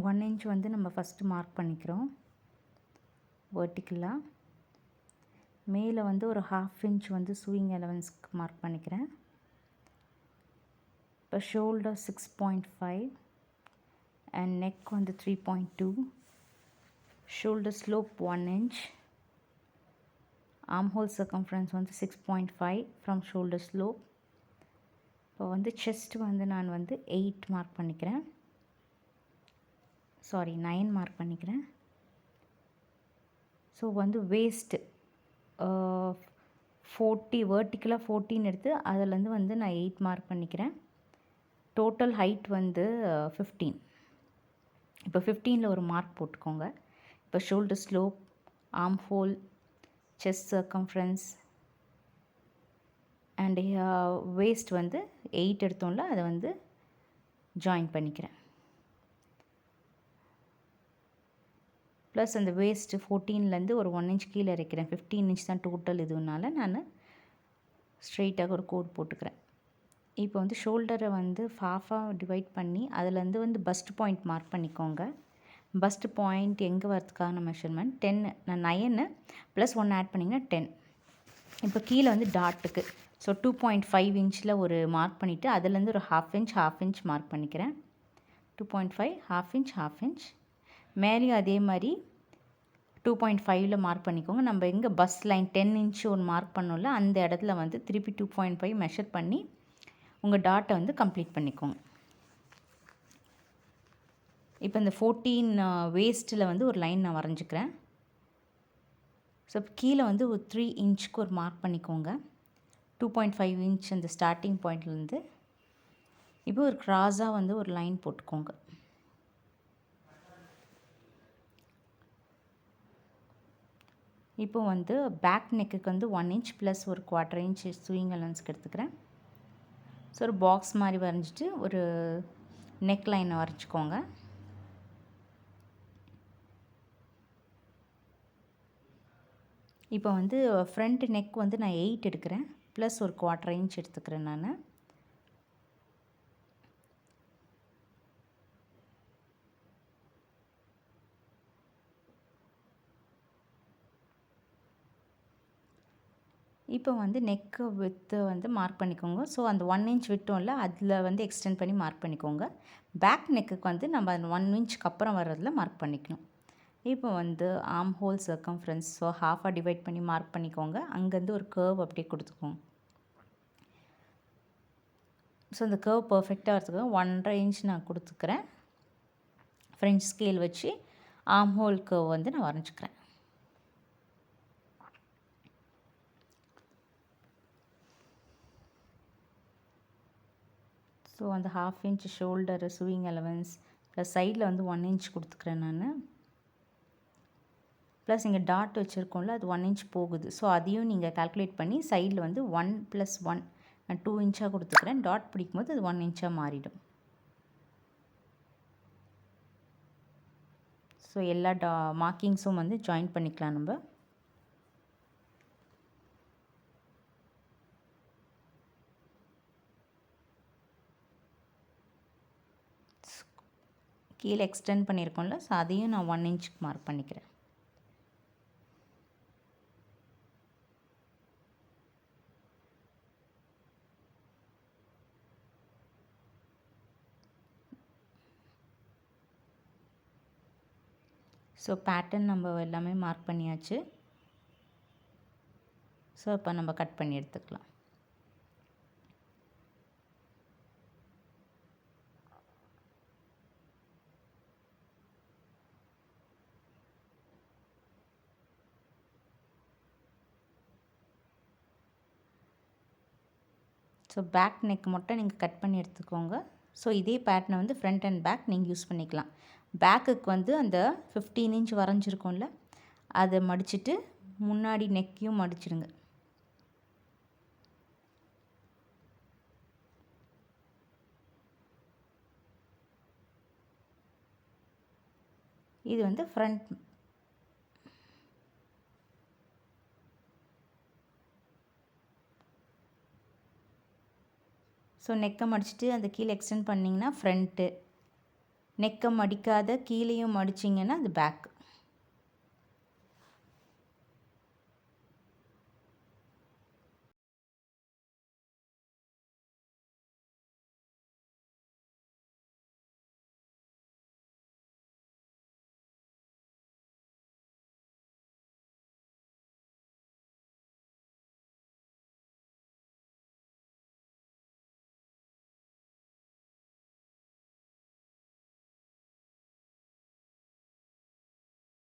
1 inch வந்து நம்ம first mark பண்ணிக்கிறோம் வெர்டிக்கலாக. மேலே வந்து ஒரு 1/2 inch வந்து sewing allowance-க்கு மார்க் பண்ணிக்கிறேன். இப்போ ஷோல்டர் 6.5 அண்ட் நெக் வந்து 3.2, shoulder slope 1 inch, armhole circumference வந்து 6.5 from shoulder slope. இப்போ வந்து செஸ்ட் வந்து நான் வந்து 8 மார்க் பண்ணிக்கிறேன், 9 மார்க் பண்ணிக்கிறேன். ஸோ வந்து வேஸ்ட்டு 40 வெர்டிக்கலாக 14 எடுத்து அதிலேருந்து வந்து நான் 8 மார்க் பண்ணிக்கிறேன். டோட்டல் ஹைட் வந்து 15. இப்போ 15ல் ஒரு மார்க் போட்டுக்கோங்க. இப்போ shoulder slope, arm whole, chest circumference and waste வந்து 8 எடுத்தோம்ல அதை வந்து ஜாயின் பண்ணிக்கிறேன். ப்ளஸ் அந்த வேஸ்ட்டு 14லேருந்து ஒரு 1 inch கீழே இறக்கிறேன். 15 inch தான் டோட்டல். இதுனால நான் ஸ்ட்ரெயிட்டாக ஒரு கோட் போட்டுக்கிறேன். இப்போ வந்து ஷோல்டரை வந்து ஹாஃபாக டிவைட் பண்ணி அதுலேருந்து வந்து பஸ்ட் பாயிண்ட் மார்க் பண்ணிக்கோங்க. பஸ்ட் பாயிண்ட் எங்கே வரதுக்கான மெஷர்மெண்ட் 10. நான் 9 ப்ளஸ் 1 ஆட் பண்ணிங்கன்னா 10. இப்போ கீழே வந்து டாட்டுக்கு 2.5 inch ஒரு மார்க் பண்ணிவிட்டு அதுலேருந்து ஒரு half inch மார்க் பண்ணிக்கிறேன். 2.5 half inch. மேலேயும் அதே மாதிரி 2.5ல் மார்க் பண்ணிக்கோங்க. நம்ம எங்கே பஸ் லைன் 10 inch ஒன்று மார்க் பண்ணோம்ல அந்த இடத்துல வந்து திருப்பி 2.5 மெஷர் பண்ணி உங்கள் டாட்டை வந்து கம்ப்ளீட் பண்ணிக்கோங்க. இப்போ இந்த 14 வேஸ்ட்டில் வந்து ஒரு லைன் நான் வரைஞ்சிக்கிறேன். ஸோ கீழே வந்து ஒரு 3 inchக்கு ஒரு மார்க் பண்ணிக்கோங்க. 2.5 inch அந்த ஸ்டார்டிங் பாயிண்ட்லேருந்து இப்போ ஒரு க்ராஸாக வந்து ஒரு லைன் போட்டுக்கோங்க. இப்போ வந்து பேக் நெக்குக்கு வந்து 1 inch ப்ளஸ் ஒரு 1/4 inch sewing allowance எடுத்துக்கிறேன். ஸோ ஒரு பாக்ஸ் மாதிரி வரைஞ்சிட்டு ஒரு நெக் லைனை வரைச்சிக்கோங்க. இப்போ வந்து ஃப்ரண்ட் நெக் வந்து நான் 8 எடுக்கிறேன், ப்ளஸ் ஒரு 1/4 inch எடுத்துக்கிறேன் நான். இப்போ வந்து நெக்கு வித்து வந்து மார்க் பண்ணிக்கோங்க. ஸோ அந்த 1 inch விட்டோம்ல அதில் வந்து எக்ஸ்டெண்ட் பண்ணி மார்க் பண்ணிக்கோங்க. பேக் நெக்குக்கு வந்து நம்ம அந்த 1 inchக்கு அப்புறம் வர்றதில் மார்க் பண்ணிக்கணும். இப்போ வந்து ஆர்ம் ஹோல் சர்க்கம்ஃபரன்ஸ் ஹாஃபாக டிவைட் பண்ணி மார்க் பண்ணிக்கோங்க. அங்கேருந்து ஒரு கர்வ் அப்படியே கொடுத்துக்கோங்க. ஸோ இந்த கர்வ் பர்ஃபெக்டாக வரதுக்கு 1.5 inch நான் கொடுத்துக்கிறேன். ஃப்ரெஞ்ச் ஸ்கேல் வச்சு ஆர்ம் ஹோல் கர்வ் வந்து நான் வரைஞ்சிக்கிறேன். ஸோ அந்த 1/2 inch shoulder sewing allowance plus சைடில் வந்து 1 inch கொடுத்துக்கிறேன் நான். ப்ளஸ் இங்கே டாட் வச்சுருக்கோம்ல அது 1 inch போகுது. ஸோ அதையும் நீங்கள் கால்குலேட் பண்ணி சைடில் வந்து 1 + 1 நான் 2 inch கொடுத்துக்கிறேன். டாட் பிடிக்கும்போது அது 1 inch மாறிடும். ஸோ எல்லா மார்க்கிங்ஸும் வந்து ஜாயின் பண்ணிக்கலாம் நம்ம. கீழே எக்ஸ்டெண்ட் பண்ணியிருக்கோம்ல ஸோ அதையும் நான் 1 inchக்கு மார்க் பண்ணிக்கிறேன். ஸோ பேட்டர்ன் நம்ம எல்லாமே மார்க் பண்ணியாச்சு. ஸோ இப்போ நம்ம கட் பண்ணி எடுத்துக்கலாம். ஸோ பேக் நெக் மட்டும் நீங்கள் கட் பண்ணி எடுத்துக்கோங்க. ஸோ இதே பேட்டர்னை வந்து ஃப்ரண்ட் அண்ட் பேக் நீங்கள் யூஸ் பண்ணிக்கலாம். பேக்குக்கு வந்து அந்த 15 inch வரைஞ்சிருக்கோம்ல அதை மடிச்சுட்டு முன்னாடி நெக்கையும் மடிச்சிடுங்க. இது வந்து ஃப்ரண்ட். ஸோ நெக்கை மடிச்சுட்டு அந்த கீழே எக்ஸ்டெண்ட் பண்ணிங்கன்னா ஃப்ரண்ட்டு. நெக்கை மடிக்காத கீழேயும் மடிச்சிங்கன்னா அது பேக்.